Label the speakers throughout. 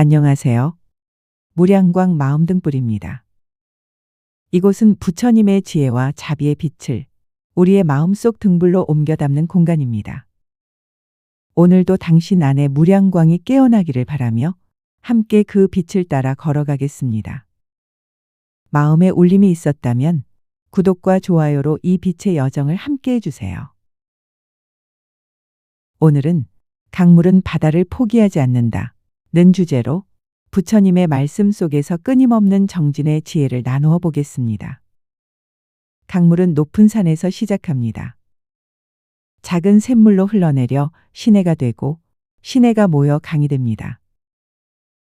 Speaker 1: 안녕하세요. 무량광 마음등불입니다. 이곳은 부처님의 지혜와 자비의 빛을 우리의 마음속 등불로 옮겨 담는 공간입니다. 오늘도 당신 안에 무량광이 깨어나기를 바라며 함께 그 빛을 따라 걸어가겠습니다. 마음에 울림이 있었다면 구독과 좋아요로 이 빛의 여정을 함께 해주세요. 오늘은 강물은 바다를 포기하지 않는다 는 주제로 부처님의 말씀 속에서 끊임없는 정진의 지혜를 나누어 보겠습니다. 강물은 높은 산에서 시작합니다. 작은 샘물로 흘러내려 시내가 되고 시내가 모여 강이 됩니다.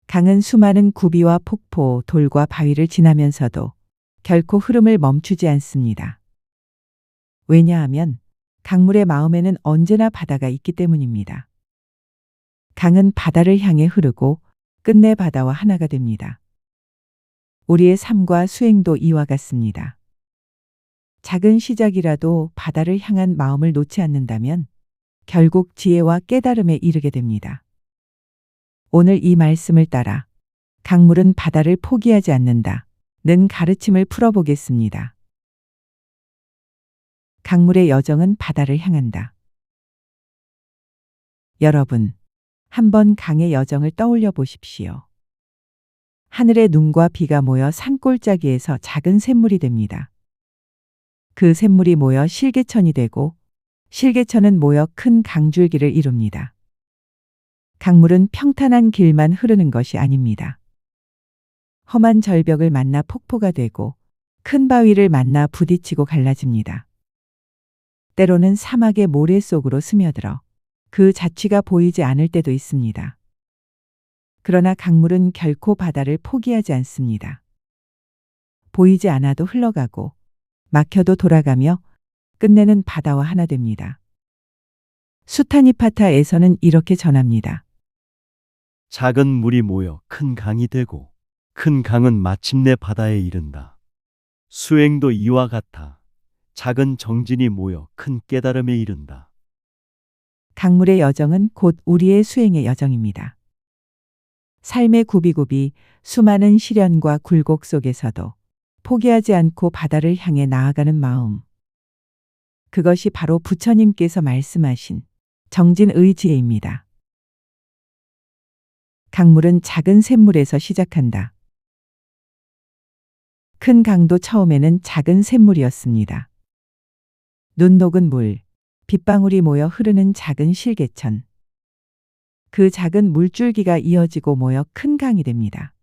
Speaker 1: 강은 수많은 구비와 폭포, 돌과 바위를 지나면서도 결코 흐름을 멈추지 않습니다. 왜냐하면 강물의 마음에는 언제나 바다가 있기 때문입니다. 강은 바다를 향해 흐르고 끝내 바다와 하나가 됩니다. 우리의 삶과 수행도 이와 같습니다. 작은 시작이라도 바다를 향한 마음을 놓지 않는다면 결국 지혜와 깨달음에 이르게 됩니다. 오늘 이 말씀을 따라 강물은 바다를 포기하지 않는다 는 가르침을 풀어보겠습니다. 강물의 여정은 바다를 향한다. 여러분, 한번 강의 여정을 떠올려 보십시오. 하늘의 눈과 비가 모여 산골짜기에서 작은 샘물이 됩니다. 그 샘물이 모여 실개천이 되고 실개천은 모여 큰 강줄기를 이룹니다. 강물은 평탄한 길만 흐르는 것이 아닙니다. 험한 절벽을 만나 폭포가 되고 큰 바위를 만나 부딪히고 갈라집니다. 때로는 사막의 모래 속으로 스며들어 그 자취가 보이지 않을 때도 있습니다. 그러나 강물은 결코 바다를 포기하지 않습니다. 보이지 않아도 흘러가고 막혀도 돌아가며 끝내는 바다와 하나 됩니다. 수타니파타에서는 이렇게 전합니다.
Speaker 2: 작은 물이 모여 큰 강이 되고 큰 강은 마침내 바다에 이른다. 수행도 이와 같아 작은 정진이 모여 큰 깨달음에 이른다.
Speaker 1: 강물의 여정은 곧 우리의 수행의 여정입니다. 삶의 굽이굽이 수많은 시련과 굴곡 속에서도 포기하지 않고 바다를 향해 나아가는 마음. 그것이 바로 부처님께서 말씀하신 정진의 지혜입니다. 강물은 작은 샘물에서 시작한다. 큰 강도 처음에는 작은 샘물이었습니다. 눈 녹은 물, 빗방울이 모여 흐르는 작은 실개천. 그 작은 물줄기가 이어지고 모여 큰 강이 됩니다.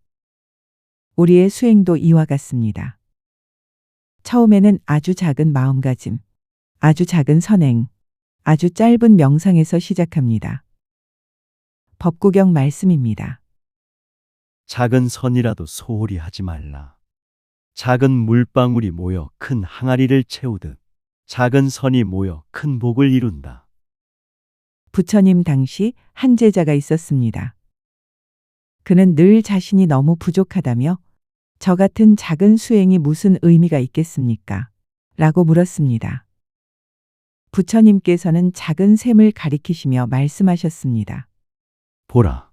Speaker 1: 우리의 수행도 이와 같습니다. 처음에는 아주 작은 마음가짐, 아주 작은 선행, 아주 짧은 명상에서 시작합니다. 법구경 말씀입니다.
Speaker 2: 작은 선이라도 소홀히 하지 말라. 작은 물방울이 모여 큰 항아리를 채우듯 작은 선이 모여 큰 복을 이룬다.
Speaker 1: 부처님 당시 한 제자가 있었습니다. 그는 늘 자신이 너무 부족하다며 저 같은 작은 수행이 무슨 의미가 있겠습니까? 라고 물었습니다. 부처님께서는 작은 샘을 가리키시며 말씀하셨습니다.
Speaker 2: 보라,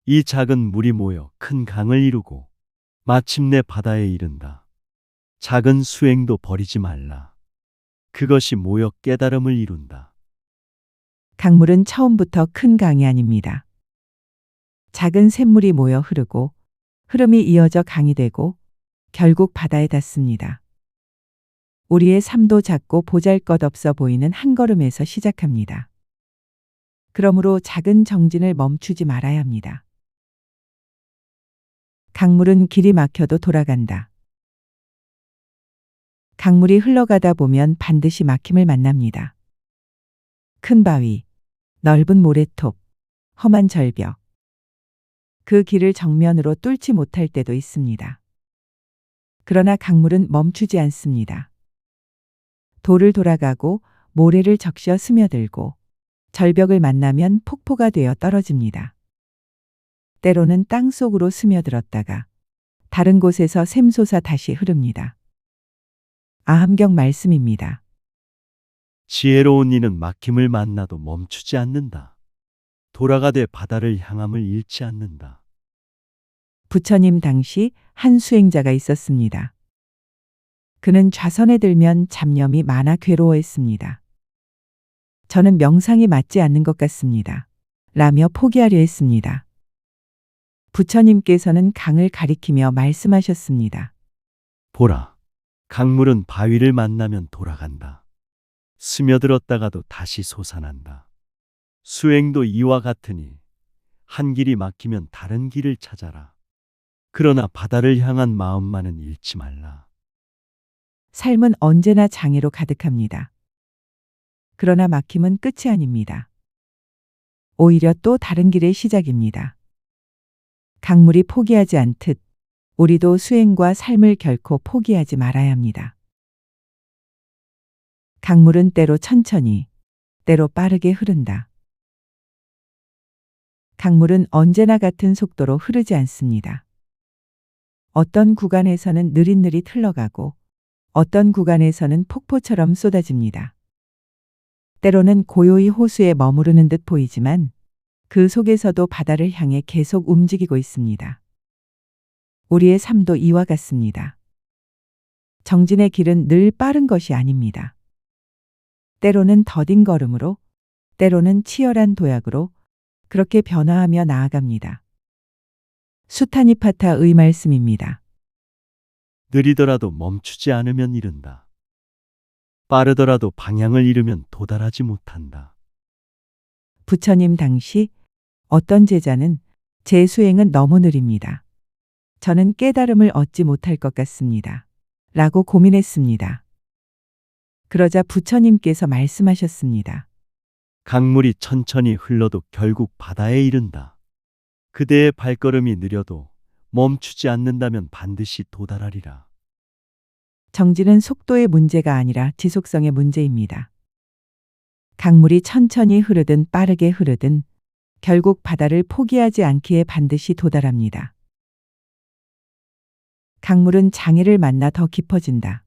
Speaker 2: 이 작은 물이 모여 큰 강을 이루고 마침내 바다에 이른다. 작은 수행도 버리지 말라. 그것이 모여 깨달음을 이룬다.
Speaker 1: 강물은 처음부터 큰 강이 아닙니다. 작은 샘물이 모여 흐르고 흐름이 이어져 강이 되고 결국 바다에 닿습니다. 우리의 삶도 작고 보잘것없어 보이는 한 걸음에서 시작합니다. 그러므로 작은 정진을 멈추지 말아야 합니다. 강물은 길이 막혀도 돌아간다. 강물이 흘러가다 보면 반드시 막힘을 만납니다. 큰 바위, 넓은 모래톱, 험한 절벽. 그 길을 정면으로 뚫지 못할 때도 있습니다. 그러나 강물은 멈추지 않습니다. 돌을 돌아가고 모래를 적셔 스며들고 절벽을 만나면 폭포가 되어 떨어집니다. 때로는 땅 속으로 스며들었다가 다른 곳에서 샘솟아 다시 흐릅니다. 아함경 말씀입니다.
Speaker 2: 지혜로운 이는 막힘을 만나도 멈추지 않는다. 돌아가되 바다를 향함을 잃지 않는다.
Speaker 1: 부처님 당시 한 수행자가 있었습니다. 그는 좌선에 들면 잡념이 많아 괴로워했습니다. 저는 명상이 맞지 않는 것 같습니다. 라며 포기하려 했습니다. 부처님께서는 강을 가리키며 말씀하셨습니다.
Speaker 2: 보라, 강물은 바위를 만나면 돌아간다. 스며들었다가도 다시 솟아난다. 수행도 이와 같으니 한 길이 막히면 다른 길을 찾아라. 그러나 바다를 향한 마음만은 잃지 말라.
Speaker 1: 삶은 언제나 장애로 가득합니다. 그러나 막힘은 끝이 아닙니다. 오히려 또 다른 길의 시작입니다. 강물이 포기하지 않듯 우리도 수행과 삶을 결코 포기하지 말아야 합니다. 강물은 때로 천천히, 때로 빠르게 흐른다. 강물은 언제나 같은 속도로 흐르지 않습니다. 어떤 구간에서는 느릿느릿 흘러가고 어떤 구간에서는 폭포처럼 쏟아집니다. 때로는 고요히 호수에 머무르는 듯 보이지만 그 속에서도 바다를 향해 계속 움직이고 있습니다. 우리의 삶도 이와 같습니다. 정진의 길은 늘 빠른 것이 아닙니다. 때로는 더딘 걸음으로, 때로는 치열한 도약으로 그렇게 변화하며 나아갑니다. 수타니파타의 말씀입니다.
Speaker 2: 느리더라도 멈추지 않으면 이른다. 빠르더라도 방향을 잃으면 도달하지 못한다.
Speaker 1: 부처님 당시 어떤 제자는 제 수행은 너무 느립니다. 저는 깨달음을 얻지 못할 것 같습니다. 라고 고민했습니다. 그러자 부처님께서 말씀하셨습니다.
Speaker 2: 강물이 천천히 흘러도 결국 바다에 이른다. 그대의 발걸음이 느려도 멈추지 않는다면 반드시 도달하리라.
Speaker 1: 정진은 속도의 문제가 아니라 지속성의 문제입니다. 강물이 천천히 흐르든 빠르게 흐르든 결국 바다를 포기하지 않기에 반드시 도달합니다. 강물은 장애를 만나 더 깊어진다.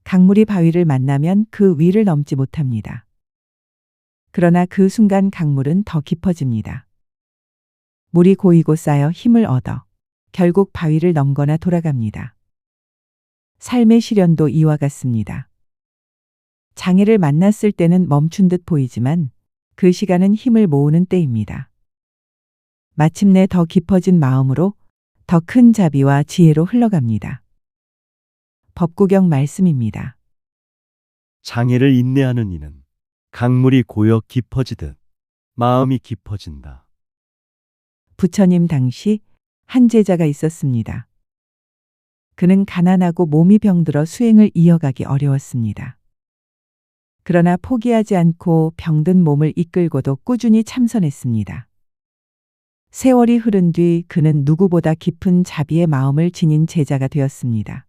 Speaker 1: 강물이 바위를 만나면 그 위를 넘지 못합니다. 그러나 그 순간 강물은 더 깊어집니다. 물이 고이고 쌓여 힘을 얻어 결국 바위를 넘거나 돌아갑니다. 삶의 시련도 이와 같습니다. 장애를 만났을 때는 멈춘 듯 보이지만 그 시간은 힘을 모으는 때입니다. 마침내 더 깊어진 마음으로 더 큰 자비와 지혜로 흘러갑니다. 법구경 말씀입니다.
Speaker 2: 장애를 인내하는 이는 강물이 고여 깊어지듯 마음이 깊어진다.
Speaker 1: 부처님 당시 한 제자가 있었습니다. 그는 가난하고 몸이 병들어 수행을 이어가기 어려웠습니다. 그러나 포기하지 않고 병든 몸을 이끌고도 꾸준히 참선했습니다. 세월이 흐른 뒤 그는 누구보다 깊은 자비의 마음을 지닌 제자가 되었습니다.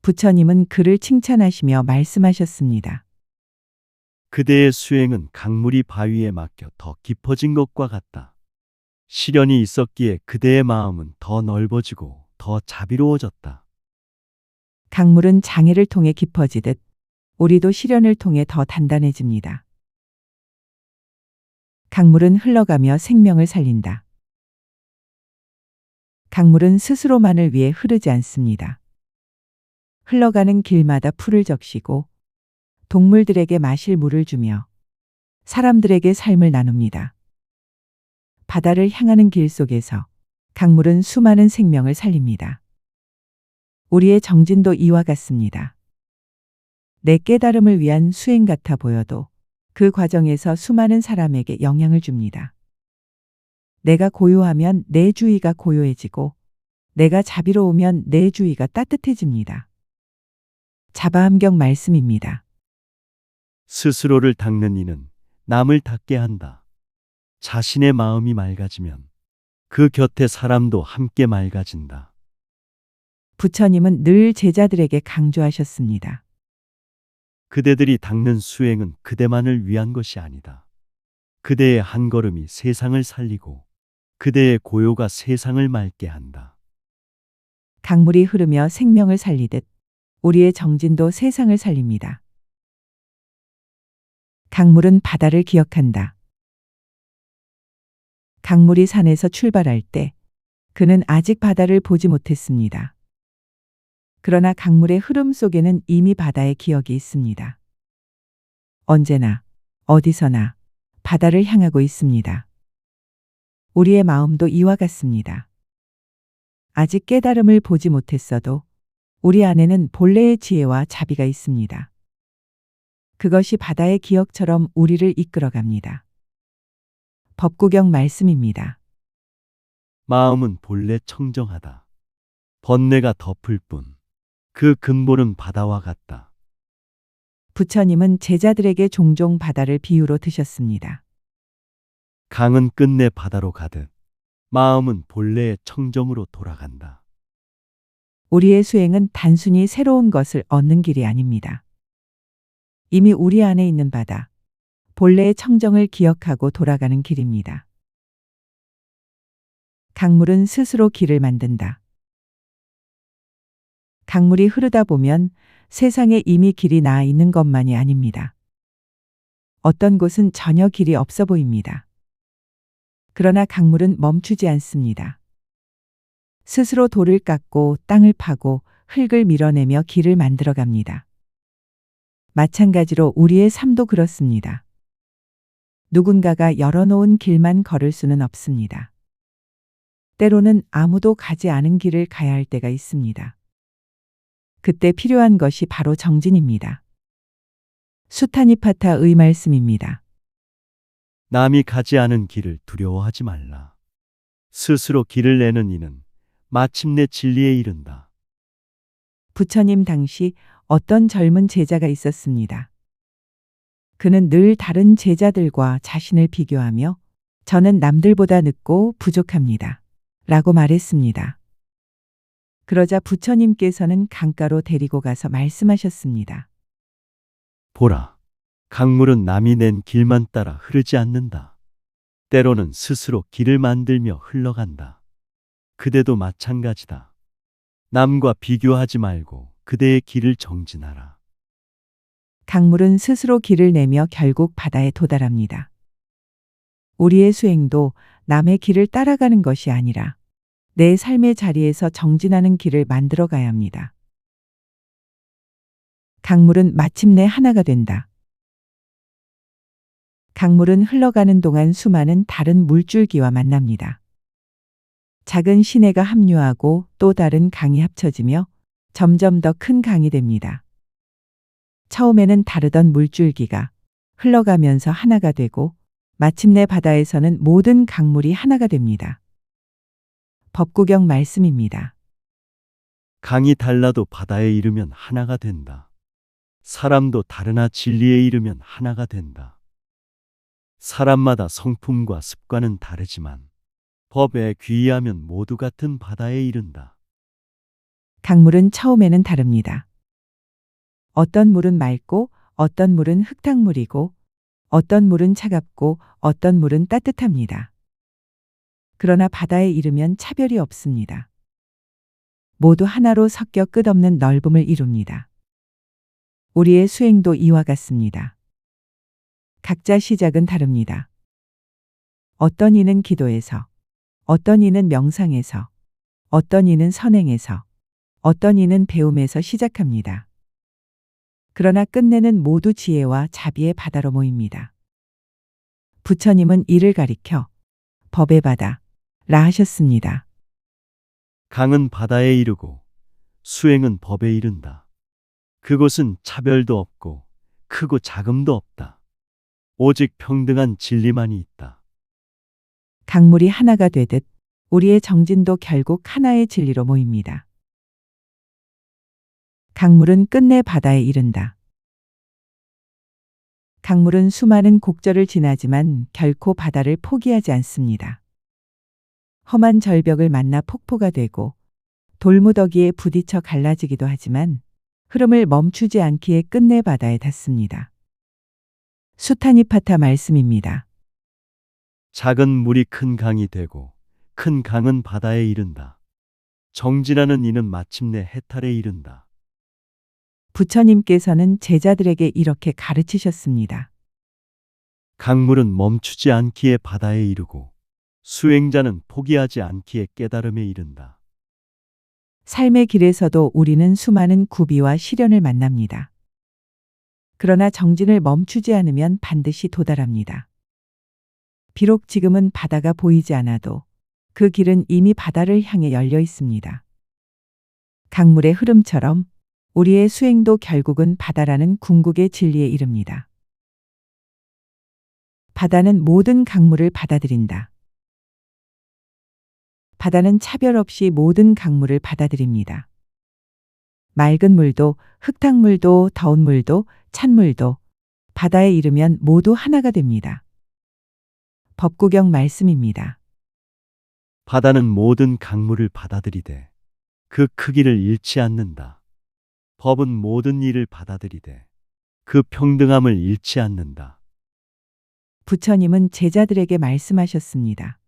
Speaker 1: 부처님은 그를 칭찬하시며 말씀하셨습니다.
Speaker 2: 그대의 수행은 강물이 바위에 막혀 더 깊어진 것과 같다. 시련이 있었기에 그대의 마음은 더 넓어지고 더 자비로워졌다.
Speaker 1: 강물은 장애를 통해 깊어지듯 우리도 시련을 통해 더 단단해집니다. 강물은 흘러가며 생명을 살린다. 강물은 스스로만을 위해 흐르지 않습니다. 흘러가는 길마다 풀을 적시고 동물들에게 마실 물을 주며 사람들에게 삶을 나눕니다. 바다를 향하는 길 속에서 강물은 수많은 생명을 살립니다. 우리의 정진도 이와 같습니다. 내 깨달음을 위한 수행 같아 보여도 그 과정에서 수많은 사람에게 영향을 줍니다. 내가 고요하면 내 주위가 고요해지고 내가 자비로우면 내 주위가 따뜻해집니다. 자바함경 말씀입니다.
Speaker 2: 스스로를 닦는 이는 남을 닦게 한다. 자신의 마음이 맑아지면 그 곁에 사람도 함께 맑아진다.
Speaker 1: 부처님은 늘 제자들에게 강조하셨습니다.
Speaker 2: 그대들이 닦는 수행은 그대만을 위한 것이 아니다. 그대의 한 걸음이 세상을 살리고 그대의 고요가 세상을 맑게 한다.
Speaker 1: 강물이 흐르며 생명을 살리듯 우리의 정진도 세상을 살립니다. 강물은 바다를 기억한다. 강물이 산에서 출발할 때 그는 아직 바다를 보지 못했습니다. 그러나 강물의 흐름 속에는 이미 바다의 기억이 있습니다. 언제나, 어디서나 바다를 향하고 있습니다. 우리의 마음도 이와 같습니다. 아직 깨달음을 보지 못했어도 우리 안에는 본래의 지혜와 자비가 있습니다. 그것이 바다의 기억처럼 우리를 이끌어갑니다. 법구경 말씀입니다.
Speaker 2: 마음은 본래 청정하다. 번뇌가 덮을 뿐. 그 근본은 바다와 같다.
Speaker 1: 부처님은 제자들에게 종종 바다를 비유로 드셨습니다.
Speaker 2: 강은 끝내 바다로 가듯 마음은 본래의 청정으로 돌아간다.
Speaker 1: 우리의 수행은 단순히 새로운 것을 얻는 길이 아닙니다. 이미 우리 안에 있는 바다, 본래의 청정을 기억하고 돌아가는 길입니다. 강물은 스스로 길을 만든다. 강물이 흐르다 보면 세상에 이미 길이 나 있는 것만이 아닙니다. 어떤 곳은 전혀 길이 없어 보입니다. 그러나 강물은 멈추지 않습니다. 스스로 돌을 깎고 땅을 파고 흙을 밀어내며 길을 만들어 갑니다. 마찬가지로 우리의 삶도 그렇습니다. 누군가가 열어놓은 길만 걸을 수는 없습니다. 때로는 아무도 가지 않은 길을 가야 할 때가 있습니다. 그때 필요한 것이 바로 정진입니다. 수타니파타의 말씀입니다.
Speaker 2: 남이 가지 않은 길을 두려워하지 말라. 스스로 길을 내는 이는 마침내 진리에 이른다.
Speaker 1: 부처님 당시 어떤 젊은 제자가 있었습니다. 그는 늘 다른 제자들과 자신을 비교하며 저는 남들보다 늦고 부족합니다. 라고 말했습니다. 그러자 부처님께서는 강가로 데리고 가서 말씀하셨습니다.
Speaker 2: 보라, 강물은 남이 낸 길만 따라 흐르지 않는다. 때로는 스스로 길을 만들며 흘러간다. 그대도 마찬가지다. 남과 비교하지 말고 그대의 길을 정진하라.
Speaker 1: 강물은 스스로 길을 내며 결국 바다에 도달합니다. 우리의 수행도 남의 길을 따라가는 것이 아니라 내 삶의 자리에서 정진하는 길을 만들어 가야 합니다. 강물은 마침내 하나가 된다. 강물은 흘러가는 동안 수많은 다른 물줄기와 만납니다. 작은 시내가 합류하고 또 다른 강이 합쳐지며 점점 더 큰 강이 됩니다. 처음에는 다르던 물줄기가 흘러가면서 하나가 되고 마침내 바다에서는 모든 강물이 하나가 됩니다. 법구경 말씀입니다.
Speaker 2: 강이 달라도 바다에 이르면 하나가 된다. 사람도 다르나 진리에 이르면 하나가 된다. 사람마다 성품과 습관은 다르지만 법에 귀의하면 모두 같은 바다에 이른다.
Speaker 1: 강물은 처음에는 다릅니다. 어떤 물은 맑고 어떤 물은 흙탕물이고 어떤 물은 차갑고 어떤 물은 따뜻합니다. 그러나 바다에 이르면 차별이 없습니다. 모두 하나로 섞여 끝없는 넓음을 이룹니다. 우리의 수행도 이와 같습니다. 각자 시작은 다릅니다. 어떤 이는 기도에서, 어떤 이는 명상에서, 어떤 이는 선행에서, 어떤 이는 배움에서 시작합니다. 그러나 끝내는 모두 지혜와 자비의 바다로 모입니다. 부처님은 이를 가리켜 법의 바다라 하셨습니다.
Speaker 2: 강은 바다에 이르고 수행은 법에 이른다. 그곳은 차별도 없고 크고 작음도 없다. 오직 평등한 진리만이 있다.
Speaker 1: 강물이 하나가 되듯 우리의 정진도 결국 하나의 진리로 모입니다. 강물은 끝내 바다에 이른다. 강물은 수많은 곡절을 지나지만 결코 바다를 포기하지 않습니다. 험한 절벽을 만나 폭포가 되고 돌무더기에 부딪혀 갈라지기도 하지만 흐름을 멈추지 않기에 끝내 바다에 닿습니다. 수타니파타 말씀입니다.
Speaker 2: 작은 물이 큰 강이 되고 큰 강은 바다에 이른다. 정진하는 이는 마침내 해탈에 이른다.
Speaker 1: 부처님께서는 제자들에게 이렇게 가르치셨습니다.
Speaker 2: 강물은 멈추지 않기에 바다에 이르고 수행자는 포기하지 않기에 깨달음에 이른다.
Speaker 1: 삶의 길에서도 우리는 수많은 구비와 시련을 만납니다. 그러나 정진을 멈추지 않으면 반드시 도달합니다. 비록 지금은 바다가 보이지 않아도 그 길은 이미 바다를 향해 열려 있습니다. 강물의 흐름처럼 우리의 수행도 결국은 바다라는 궁극의 진리에 이릅니다. 바다는 모든 강물을 받아들인다. 바다는 차별 없이 모든 강물을 받아들입니다. 맑은 물도, 흙탕물도, 더운 물도, 찬물도 바다에 이르면 모두 하나가 됩니다. 법구경 말씀입니다.
Speaker 2: 바다는 모든 강물을 받아들이되 그 크기를 잃지 않는다. 법은 모든 일을 받아들이되 그 평등함을 잃지 않는다.
Speaker 1: 부처님은 제자들에게 말씀하셨습니다.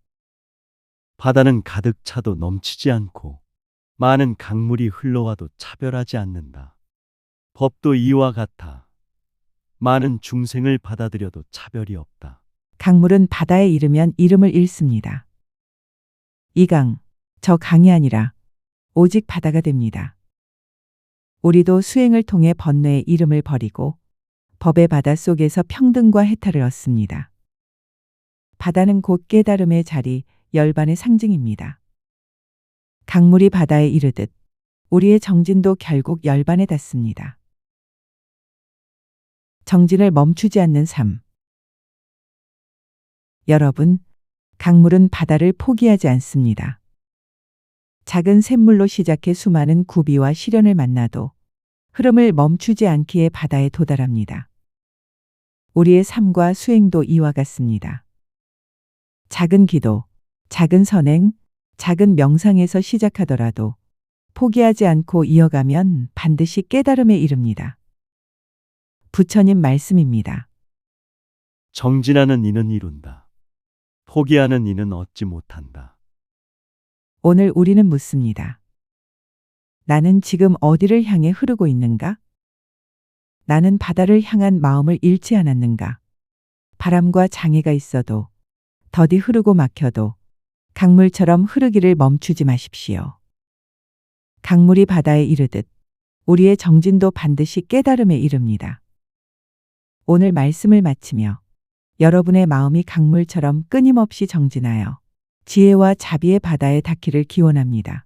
Speaker 2: 바다는 가득 차도 넘치지 않고 많은 강물이 흘러와도 차별하지 않는다. 법도 이와 같아. 많은 중생을 받아들여도 차별이 없다.
Speaker 1: 강물은 바다에 이르면 이름을 잃습니다. 이 강, 저 강이 아니라 오직 바다가 됩니다. 우리도 수행을 통해 번뇌의 이름을 버리고 법의 바다 속에서 평등과 해탈을 얻습니다. 바다는 곧 깨달음의 자리, 열반의 상징입니다. 강물이 바다에 이르듯 우리의 정진도 결국 열반에 닿습니다. 정진을 멈추지 않는 삶. 여러분, 강물은 바다를 포기하지 않습니다. 작은 샘물로 시작해 수많은 구비와 시련을 만나도 흐름을 멈추지 않기에 바다에 도달합니다. 우리의 삶과 수행도 이와 같습니다. 작은 기도, 작은 선행, 작은 명상에서 시작하더라도 포기하지 않고 이어가면 반드시 깨달음에 이릅니다. 부처님 말씀입니다.
Speaker 2: 정진하는 이는 이룬다. 포기하는 이는 얻지 못한다.
Speaker 1: 오늘 우리는 묻습니다. 나는 지금 어디를 향해 흐르고 있는가? 나는 바다를 향한 마음을 잃지 않았는가? 바람과 장애가 있어도 더디 흐르고 막혀도 강물처럼 흐르기를 멈추지 마십시오. 강물이 바다에 이르듯 우리의 정진도 반드시 깨달음에 이릅니다. 오늘 말씀을 마치며 여러분의 마음이 강물처럼 끊임없이 정진하여 지혜와 자비의 바다에 닿기를 기원합니다.